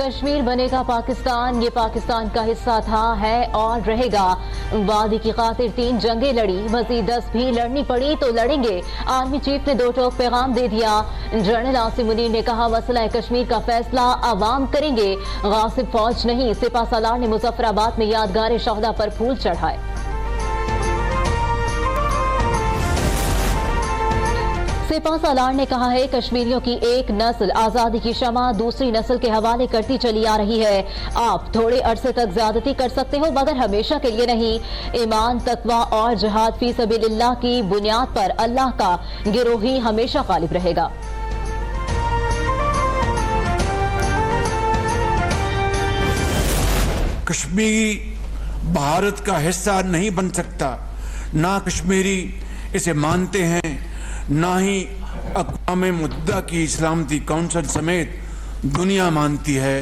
کشمیر بنے گا پاکستان، یہ پاکستان کا حصہ تھا، ہے اور رہے گا۔ وادی کی خاطر 3 جنگیں لڑی، مزید 10 بھی لڑنی پڑی تو لڑیں گے۔ آرمی چیف نے 2 ٹوک پیغام دے دیا۔ جنرل عاصم منیر نے کہا مسئلہ کشمیر کا فیصلہ عوام کریں گے، غاصب فوج نہیں۔ سپہ سالار نے مظفر آباد میں یادگار شہداء پر پھول چڑھائے۔ سپہ سالار نے کہا ہے کشمیریوں کی ایک نسل آزادی کی شمع دوسری نسل کے حوالے کرتی چلی آ رہی ہے۔ آپ تھوڑے عرصے تک زیادتی کر سکتے ہو مگر ہمیشہ کے لیے نہیں۔ ایمان، تقوی اور جہاد فی سبیل اللہ کی بنیاد پر اللہ کا گروہ ہی ہمیشہ غالب رہے گا۔ کشمیر بھارت کا حصہ نہیں بن سکتا، نہ کشمیری اسے مانتے ہیں، نہ ہی اقوام متحدہ کی سلامتی کونسل سمیت دنیا مانتی ہے،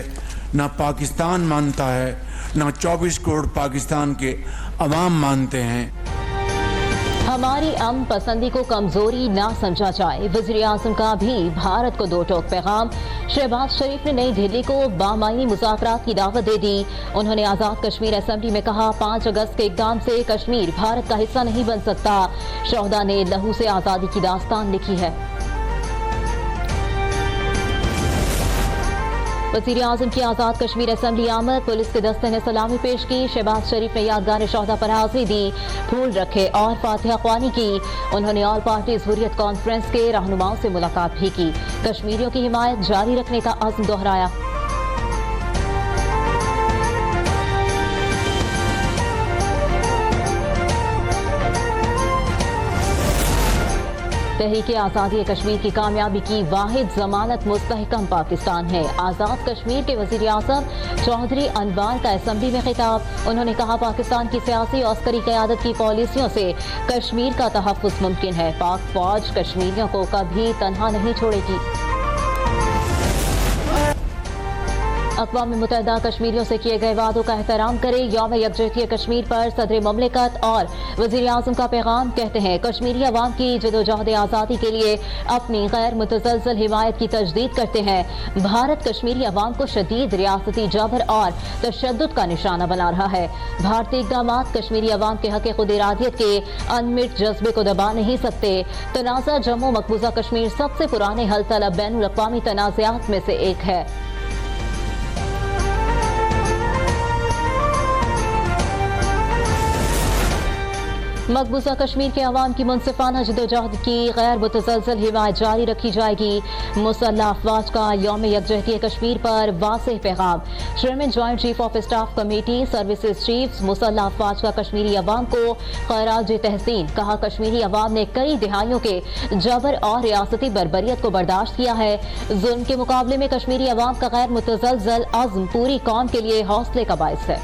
نہ پاکستان مانتا ہے، نہ 24 کروڑ پاکستان کے عوام مانتے ہیں۔ ہماری امن پسندی کو کمزوری نہ سمجھا جائے، وزیر اعظم کا بھی بھارت کو 2 ٹوک پیغام۔ شہباز شریف نے نئی دہلی کو بامعنی مذاکرات کی دعوت دے دی۔ انہوں نے آزاد کشمیر اسمبلی میں کہا 5 اگست کے اقدام سے کشمیر بھارت کا حصہ نہیں بن سکتا۔ شہداء نے لہو سے آزادی کی داستان لکھی ہے۔ وزیر اعظم کی آزاد کشمیر اسمبلی آمد، پولیس کے دستے نے سلامی پیش کی۔ شہباز شریف نے یادگار شہداء پر حاضری دی، پھول رکھے اور فاتحہ خوانی کی۔ انہوں نے آل پارٹیز حریت کانفرنس کے رہنماؤں سے ملاقات بھی کی، کشمیریوں کی حمایت جاری رکھنے کا عزم دہرایا۔ تحریک آزادی کشمیر کی کامیابی کی واحد ضمانت مستحکم پاکستان ہے۔ آزاد کشمیر کے وزیر اعظم چودھری انوار کا اسمبلی میں خطاب۔ انہوں نے کہا پاکستان کی سیاسی اور عسکری قیادت کی پالیسیوں سے کشمیر کا تحفظ ممکن ہے۔ پاک فوج کشمیریوں کو کبھی تنہا نہیں چھوڑے گی۔ اقوام متحدہ کشمیریوں سے کیے گئے وعدوں کا احترام کرے، یوم یکجہتی کشمیر پر صدر مملکت اور وزیر اعظم کا پیغام۔ کہتے ہیں کشمیری عوام کی جدوجہد آزادی کے لیے اپنی غیر متزلزل حمایت کی تجدید کرتے ہیں۔ بھارت کشمیری عوام کو شدید ریاستی جبر اور تشدد کا نشانہ بنا رہا ہے۔ بھارتی اقدامات کشمیری عوام کے حق خود ارادیت کے انمٹ جذبے کو دبا نہیں سکتے۔ تنازع جموں مقبوضہ کشمیر سب سے پرانے حل طلب بین الاقوامی تنازعات میں سے ایک ہے۔ مقبوضہ کشمیر کے عوام کی منصفانہ جدوجہد کی غیر متزلزل حمایت جاری رکھی جائے گی۔ مسلح افواج کا یوم یکجہتی کشمیر پر واضح پیغام۔ Chairman joint chief of staff committee services chiefs مسلح افواج کا کشمیری عوام کو خراج تحسین۔ کہا کشمیری عوام نے کئی دہائیوں کے جبر اور ریاستی بربریت کو برداشت کیا ہے۔ ظلم کے مقابلے میں کشمیری عوام کا غیر متزلزل عزم پوری قوم کے لیے حوصلے کا باعث ہے۔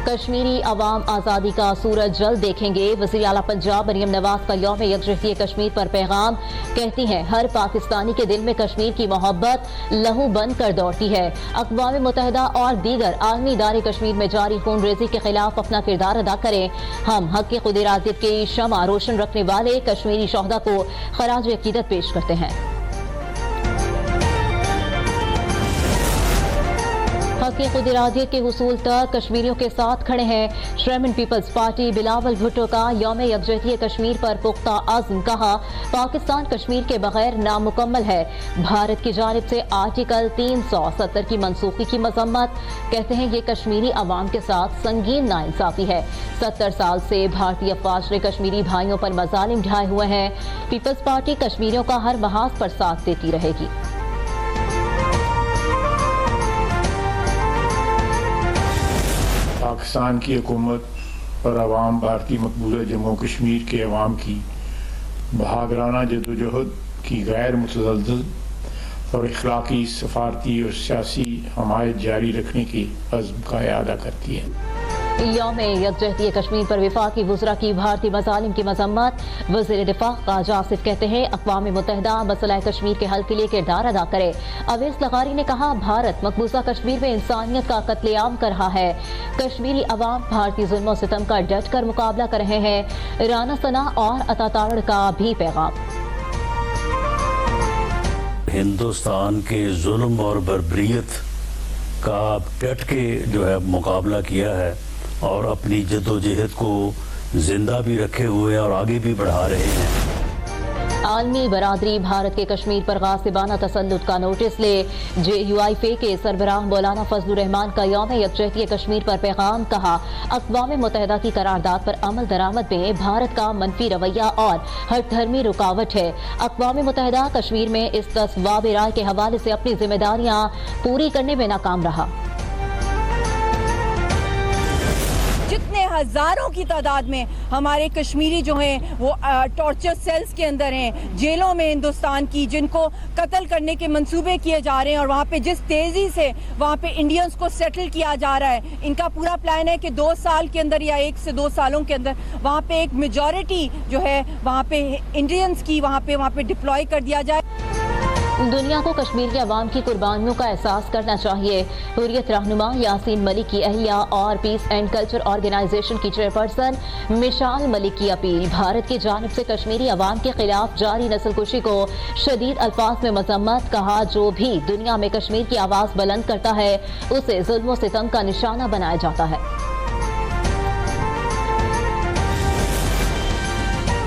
کشمیری عوام آزادی کا سورج جلد دیکھیں گے، وزیر اعلیٰ پنجاب مریم نواز کا یوم یکجہتی کشمیر پر پیغام۔ کہتی ہیں ہر پاکستانی کے دل میں کشمیر کی محبت لہو بن کر دوڑتی ہے۔ اقوام متحدہ اور دیگر عالمی ادارے کشمیر میں جاری خون ریزی کے خلاف اپنا کردار ادا کریں۔ ہم حق کی خود ارادیت کی شمع روشن رکھنے والے کشمیری شہداء کو خراج عقیدت پیش کرتے ہیں۔ حق کی خود ارادیت کے حصول تک کشمیریوں کے ساتھ کھڑے ہیں۔ چیئرمین پیپلز پارٹی بلاول بھٹو کا یوم یکجہتی کشمیر پر پختہ عزم۔ کہا پاکستان کشمیر کے بغیر نامکمل ہے۔ بھارت کی جانب سے آرٹیکل 370 کی منسوخی کی مذمت۔ کہتے ہیں یہ کشمیری عوام کے ساتھ سنگین ناانصافی ہے۔ 70 سال سے بھارتی افواج نے کشمیری بھائیوں پر مظالم ڈھائے ہوئے ہیں۔ پیپلز پارٹی کشمیریوں کا ہر محاذ پر ساتھ دیتی رہے گی۔ پاکستان کی حکومت اور عوام بھارتی مقبوضہ جموں کشمیر کے عوام کی بہادرانہ جدوجہد کی غیر متزلزل اور اخلاقی، سفارتی اور سیاسی حمایت جاری رکھنے کے عزم کا اعادہ کرتی ہے۔ یوم یکجہتی کشمیر پر وفاقی وزراء کی بھارتی مظالم کی مذمت۔ وزیر دفاع خواجہ آصف کہتے ہیں اقوام متحدہ مسئلہ کشمیر کے حل کے لیے کردار ادا کرے۔ اویس لغاری نے کہا بھارت مقبوضہ کشمیر میں انسانیت کا قتل عام کر رہا ہے۔ کشمیری عوام بھارتی ظلم و ستم کا ڈٹ کر مقابلہ کر رہے ہیں۔ رانا ثنا اور عطا تارڑ کا بھی پیغام۔ ہندوستان کے ظلم اور بربریت کا ڈٹ کے جو ہے مقابلہ کیا ہے اور اپنی جد و جہد کو زندہ بھی رکھے ہوئے اور آگے بھی بڑھا رہے ہیں۔ عالمی برادری بھارت کے کشمیر پر غاصبانہ تسلط کا نوٹس لے۔ JUIF کے سربراہ مولانا فضل الرحمان کا یوم یکجہتی کشمیر پر پیغام، کہا اقوام متحدہ کی قرارداد پر عمل درآمد میں بھارت کا منفی رویہ اور ہر دھرمی رکاوٹ ہے۔ اقوام متحدہ کشمیر میں اس تصواب رائے کے حوالے سے اپنی ذمہ داریاں پوری کرنے میں ناکام رہا۔ جتنے ہزاروں کی تعداد میں ہمارے کشمیری جو ہیں وہ ٹارچر سیلز کے اندر ہیں، جیلوں میں ہندوستان کی، جن کو قتل کرنے کے منصوبے کیے جا رہے ہیں، اور وہاں پہ جس تیزی سے وہاں پہ انڈینز کو سیٹل کیا جا رہا ہے، ان کا پورا پلان ہے کہ 2 سال کے اندر یا 1 سے 2 سالوں کے اندر وہاں پہ ایک میجورٹی جو ہے وہاں پہ انڈینز کی وہاں پہ ڈپلوائے کر دیا جائے۔ دنیا کو کشمیر کے عوام کی قربانیوں کا احساس کرنا چاہیے۔ حریت رہنما یاسین ملک کی اہلیہ اور پیس اینڈ کلچر آرگنائزیشن کی چیئرپرسن مشال ملک کی اپیل۔ بھارت کی جانب سے کشمیری عوام کے خلاف جاری نسل کشی کو شدید الفاظ میں مذمت، کہا جو بھی دنیا میں کشمیر کی آواز بلند کرتا ہے اسے ظلم و ستم کا نشانہ بنایا جاتا ہے۔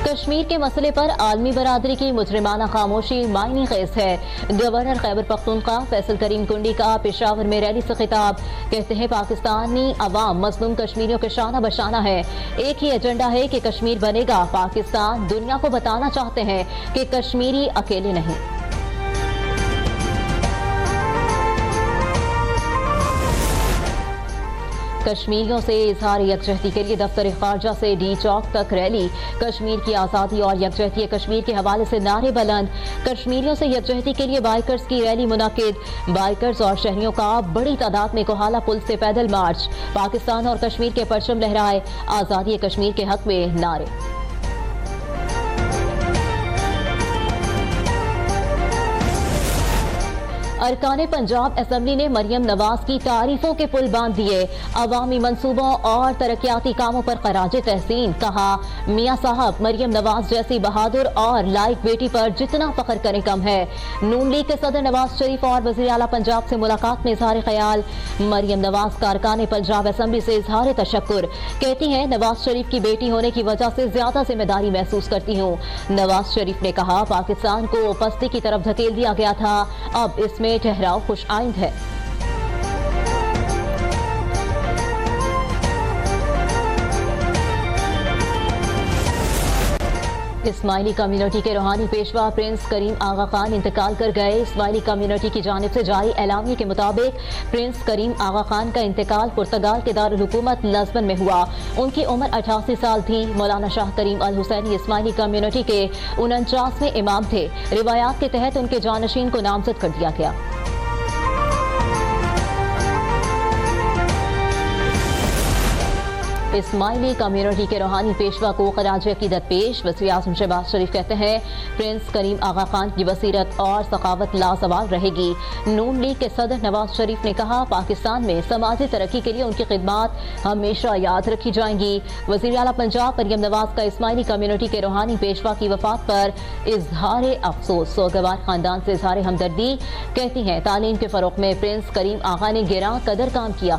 کشمیر کے مسئلے پر عالمی برادری کی مجرمانہ خاموشی معنی خیز ہے۔ گورنر خیبر پختونخوا فیصل کریم کنڈی کا پشاور میں ریلی سے خطاب، کہتے ہیں پاکستانی عوام مظلوم کشمیریوں کے شانہ بشانہ ہے، ایک ہی ایجنڈا ہے کہ کشمیر بنے گا۔ پاکستان دنیا کو بتانا چاہتے ہیں کہ کشمیری اکیلے نہیں۔ کشمیریوں سے اظہار یکجہتی کے لیے دفتر خارجہ سے ڈی چوک تک ریلی، کشمیر کی آزادی اور یکجہتی کشمیر کے حوالے سے نعرے بلند، کشمیریوں سے یکجہتی کے لیے بائیکرز کی ریلی منعقد، بائیکرز اور شہریوں کا بڑی تعداد میں کوہالہ پل سے پیدل مارچ، پاکستان اور کشمیر کے پرچم لہرائے، آزادی کشمیر کے حق میں نعرے۔ ارکان پنجاب اسمبلی نے مریم نواز کی تعریفوں کے پل باندھ دیے، عوامی منصوبوں اور ترقیاتی کاموں پر خراج تحسین، کہا میاں صاحب مریم نواز جیسی بہادر اور لائق بیٹی پر جتنا فخر کریں کم ہے۔ نون لیگ کے صدر نواز شریف اور وزیر اعلیٰ پنجاب سے ملاقات میں اظہار خیال، مریم نواز کا ارکان پنجاب اسمبلی سے اظہار تشکر، کہتی ہیں نواز شریف کی بیٹی ہونے کی وجہ سے زیادہ ذمہ داری محسوس کرتی ہوں۔ نواز شریف نے کہا پاکستان کو پستی کی طرف دھکیل دیا گیا تھا، اب اس میں ٹھہراؤ خوش آئند ہے۔ اسماعیلی کمیونٹی کے روحانی پیشوا پرنس کریم آغا خان انتقال کر گئے۔ اسماعیلی کمیونٹی کی جانب سے جاری اعلامیے کے مطابق پرنس کریم آغا خان کا انتقال پرتگال کے دارالحکومت لزبن میں ہوا۔ ان کی عمر 88 سال تھی۔ مولانا شاہ کریم الحسینی اسماعیلی کمیونٹی کے 49ویں امام تھے۔ روایات کے تحت ان کے جانشین کو نامزد کر دیا گیا۔ اسماعیلی کمیونٹی کے روحانی پیشوا کو خراج عقیدت پیش، وزیر اعظم شہباز شریف کہتے ہیں پرنس کریم آغا خان کی بصیرت اور ثقافت لازوال رہے گی۔ نون لیگ کے صدر نواز شریف نے کہا پاکستان میں سماجی ترقی کے لیے ان کی خدمات ہمیشہ یاد رکھی جائیں گی۔ وزیر اعلیٰ پنجاب مریم نواز کا اسماعیلی کمیونٹی کے روحانی پیشوا کی وفات پر اظہار افسوس، سوگوار خاندان سے اظہار ہمدردی، کہتی ہیں تعلیم کے فروغ میں پرنس کریم آغا نے گراں قدر کام کیا۔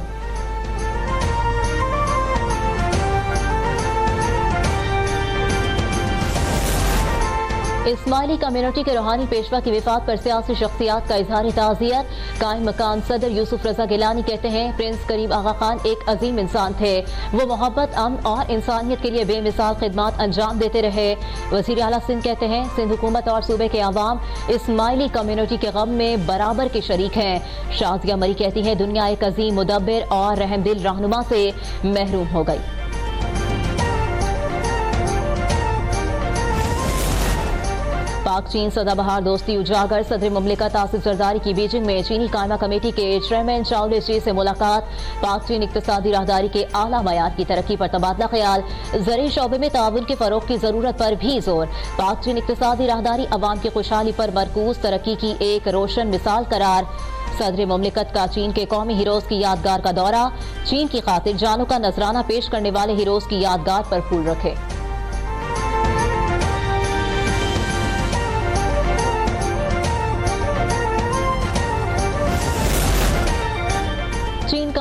اسماعیلی کمیونٹی کے روحانی پیشوا کی وفات پر سیاسی شخصیات کا اظہار تعزیت، قائم مقام صدر یوسف رضا گیلانی کہتے ہیں پرنس کریم آغا خان ایک عظیم انسان تھے، وہ محبت، امن اور انسانیت کے لیے بے مثال خدمات انجام دیتے رہے۔ وزیر اعلیٰ سندھ کہتے ہیں سندھ حکومت اور صوبے کے عوام اسماعیلی کمیونٹی کے غم میں برابر کے شریک ہیں۔ شازیہ مری کہتی ہیں دنیا ایک عظیم مدبر اور رحم دل رہنما سے محروم ہو گئی۔ پاک چین سدا بہار دوستی اجاگر، صدر مملکت آصف زرداری کی بیجنگ میں چینی قائمہ کمیٹی کے چیئرمین چاؤلے چی سے ملاقات، پاک چین اقتصادی راہداری کے اعلیٰ معیار کی ترقی پر تبادلہ خیال، زرعی شعبے میں تعاون کے فروغ کی ضرورت پر بھی زور، پاک چین اقتصادی راہداری عوام کی خوشحالی پر مرکوز ترقی کی ایک روشن مثال قرار۔ صدر مملکت کا چین کے قومی ہیروز کی یادگار کا دورہ، چین کی خاطر جانوں کا نذرانہ پیش کرنے والے ہیروز کی یادگار پر پھول رکھے۔